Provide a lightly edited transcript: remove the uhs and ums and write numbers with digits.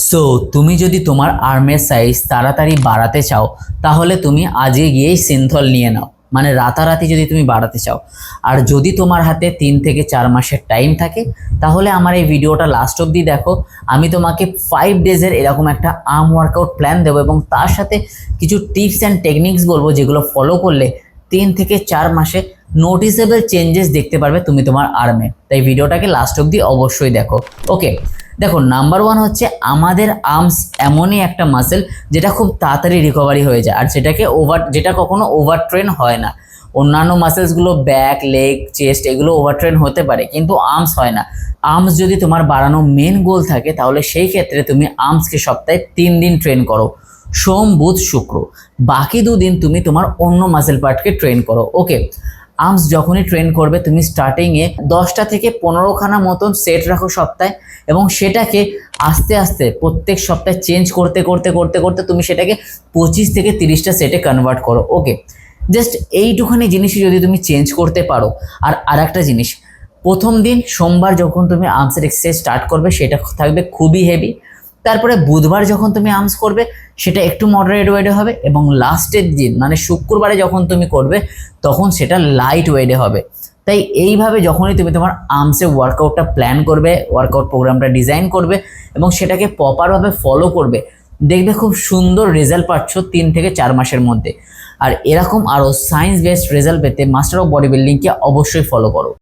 So তুমি যদি তোমার আর্মের সাইজ তাড়াতাড়ি বাড়াতে চাও তাহলে তুমি আজকে গিয়েই সিনথল নিয়ে নাও, মানে রাতারাতি যদি তুমি বাড়াতে চাও। আর যদি তোমার হাতে 3 থেকে 4 মাসের টাইম থাকে তাহলে আমার এই ভিডিওটা লাস্ট অবধি দেখো। আমি তোমাকে 5 ডেজের এরকম একটা আর্ম ওয়ার্কআউট প্ল্যান দেবো এবং তার সাথে কিছু টিপস অ্যান্ড টেকনিক্স বলবো যেগুলো ফলো করলে 3 থেকে 4 মাসে নোটিসেবল চেঞ্জেস দেখতে পারবে তুমি তোমার আর্মে। তাই ভিডিওটাকে লাস্ট অবধি অবশ্যই দেখো। ওকে, দেখো, নাম্বার 1 হচ্ছে আমাদের আর্মস এমনই একটা মাসেল যেটা খুব তাড়াতাড়ি রিকভারি হয়ে যায় আর যেটা কখনো ওভার ট্রেন হয় না। অন্যান্য মাসেলসগুলো ব্যাক, লেগ, চেস্ট এগুলো ওভার ট্রেন হতে পারে, কিন্তু আর্মস হয় না। আর্মস যদি তোমার বাড়ানো মেন গোল থাকে তাহলে সেই ক্ষেত্রে তুমি আর্মসকে সপ্তাহে 3 দিন ট্রেন করো, সোম, বুধ, শুক্র। বাকি 2 দিন তুমি তোমার অন্য মাসেল পার্টকে ট্রেন করো। ওকে, আর্মস যখনই ট্রেন করবে তুমি স্টার্টিংয়ে 10টা থেকে 15খানা মতন সেট রাখো সপ্তাহে এবং সেটাকে আস্তে আস্তে প্রত্যেক সপ্তাহে চেঞ্জ করতে করতে করতে করতে তুমি সেটাকে 25 থেকে 30টা সেটে কনভার্ট করো। ওকে, জাস্ট এইটুখানি জিনিসই যদি তুমি চেঞ্জ করতে পারো। আর একটা জিনিস, প্রথম দিন সোমবার যখন তুমি আর্মসের এক্সারসাইজ স্টার্ট করবে সেটা থাকবে খুবই হেভি। তারপরে বুধবার যখন তুমি আর্মস করবে সেটা একটু মডারেট ওয়েটে হবে এবং লাস্টের দিন মানে শুক্রবারে যখন তুমি করবে তখন সেটা লাইট ওয়েটে হবে। তাই এইভাবে যখনই তুমি তোমার আর্মসের ওয়ার্কআউটটা প্ল্যান করবে, ওয়ার্কআউট প্রোগ্রামটা ডিজাইন করবে এবং সেটাকে প্রপারভাবে ফলো করবে, দেখবে খুব সুন্দর রেজাল্ট পাচ্ছ 3 থেকে 4 মাসের মধ্যে। আর এরকম আরও সায়েন্স বেসড রেজাল্ট পেতে মাস্টার অফ বডি বিল্ডিংকে অবশ্যই ফলো করো।